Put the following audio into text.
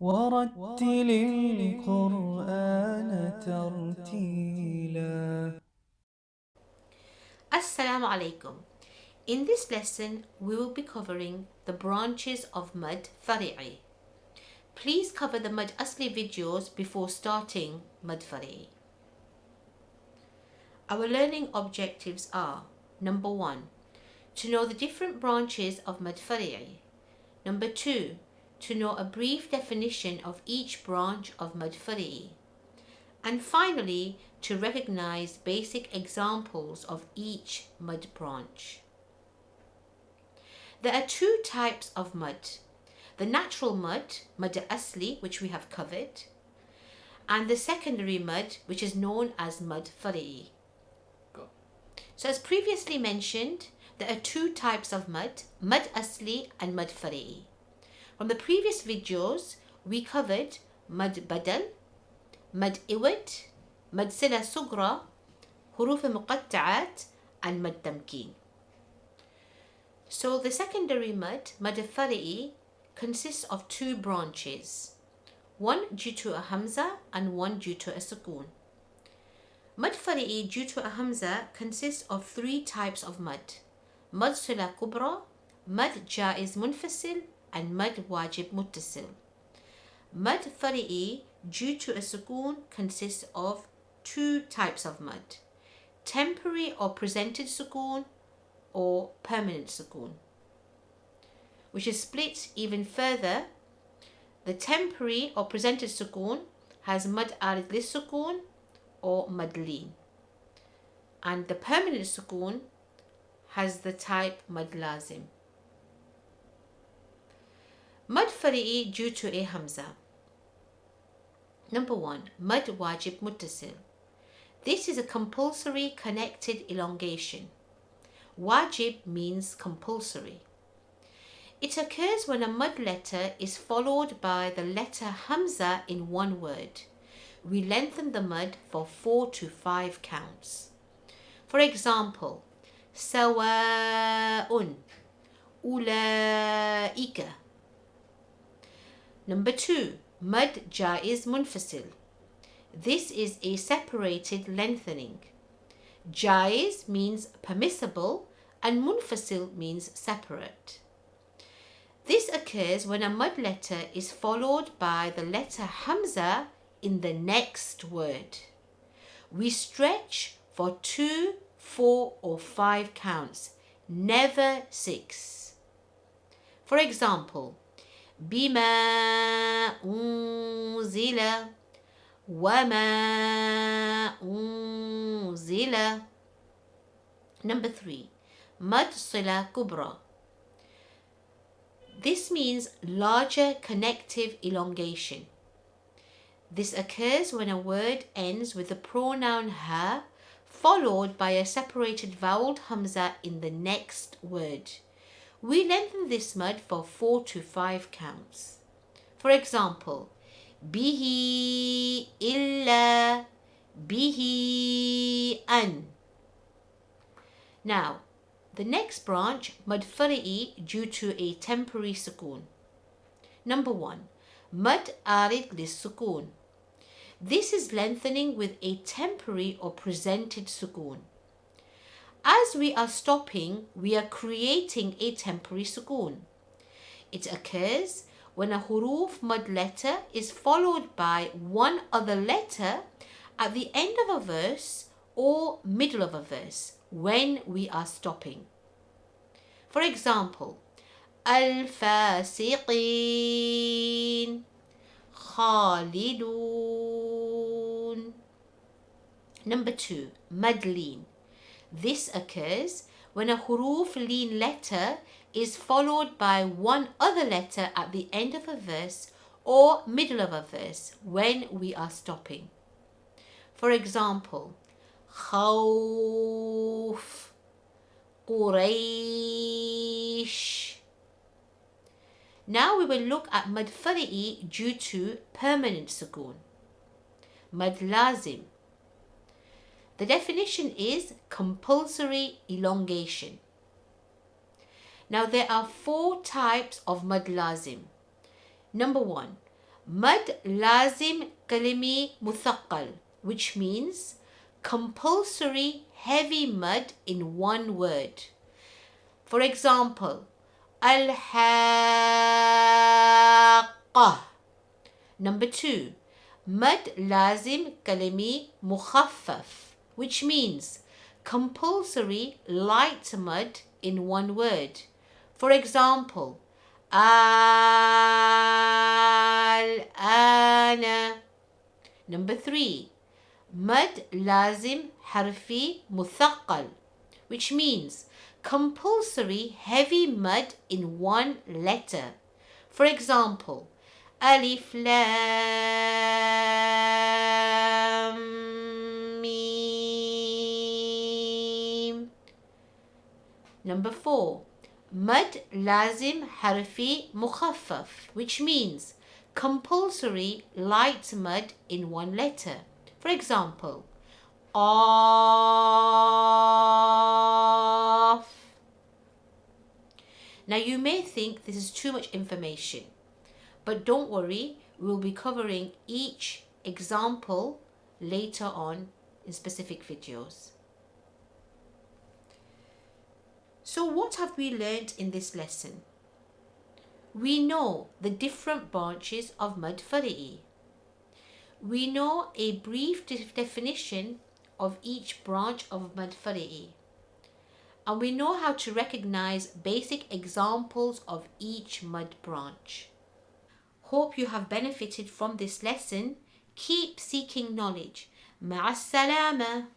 ورتل القرآن ترتيلا. Assalamu alaikum. In this lesson, we will be covering the branches of Mad Fari'Ee. Please cover the Mad Asli videos before starting Mad Fari'Ee. Our learning objectives are: number 1, to know the different branches of Mad Fari'Ee. Number 2, to know a brief definition of each branch of Mad Fari'Ee. And finally, to recognize basic examples of each mud branch. There are two types of mud: the natural mud, mud asli, which we have covered, and the secondary mud, which is known as mud fari'i. So as previously mentioned, there are two types of mud asli and mud fari'i. From the previous videos, we covered mud badal, mud iwad, mud sila sugra, huruf muqatta'at, and mud tamkeen. So the secondary mud fari'i, consists of two branches, one due to a hamza and one due to a sukoon. Mud fari'i due to a hamza consists of three types of mud: mud sila kubra, mud jaiz munfasil, and mud wajib muttasil. Mud fari'i due to a sukoon consists of two types of mud: temporary or presented sukoon or permanent sukoon, which is split even further. The temporary or presented sukoon has mud arid lis sukoon or mud leen, and the permanent sukoon has the type mud lazim. Mud fari'i due to a hamza. Number 1, mud wajib muttasil. This is a compulsory connected elongation. Wajib means compulsory. It occurs when a mud letter is followed by the letter hamza in one word. We lengthen the mud for 4 to 5 counts. For example, sawa'un, ulaika. Number 2, mud jaiz munfasil. This is a separated lengthening. Jaiz means permissible and munfasil means separate. This occurs when a mud letter is followed by the letter hamza in the next word. We stretch for 2, 4, or 5 counts, never 6. For example, bima unzila, wama unzila. Number 3, mud sila kubra. This means larger connective elongation. This occurs when a word ends with the pronoun ha followed by a separated voweled hamza in the next word. We lengthen this mud for 4 to 5 counts. For example, bihi illa, bihi an. Now, the next branch, mud fari'i, due to a temporary sukoon. Number 1, mud arid lis sukoon. This is lengthening with a temporary or presented sukoon. As we are stopping, we are creating a temporary sukoon. It occurs when a huruf mud letter is followed by one other letter at the end of a verse or middle of a verse when we are stopping. For example, al-fasiqin, khalidun. Number 2, mad leen. This occurs when a huruf leen letter is followed by one other letter at the end of a verse or middle of a verse when we are stopping. For example, khawf, Quraysh. Now we will look at mad fari'i due to permanent sukoon. Mad lazim. The definition is compulsory elongation. Now there are 4 types of mad lazim. Number 1, Mad lazim kalimi muthaqqal, which means compulsory heavy mud in one word. For example, al-haqqah. Number 2, mad lazim kalimi mukhaffaf, which means compulsory light mud in one word. For example, al-ana. Number 3, mad lazim harfi muthaqqal, which means compulsory heavy mud in one letter. For example, alif lam mim. Number 4, mad lazim harfi mukhaffaf, which means compulsory light mud in one letter. For example, Qaf. Now you may think this is too much information, but don't worry, we'll be covering each example later on in specific videos. So what have we learned in this lesson? We know the different branches of mad Fari'Ee. We know a brief definition of each branch of mad Fari'Ee. And we know how to recognize basic examples of each mud branch. Hope you have benefited from this lesson. Keep seeking knowledge. Ma'as salama.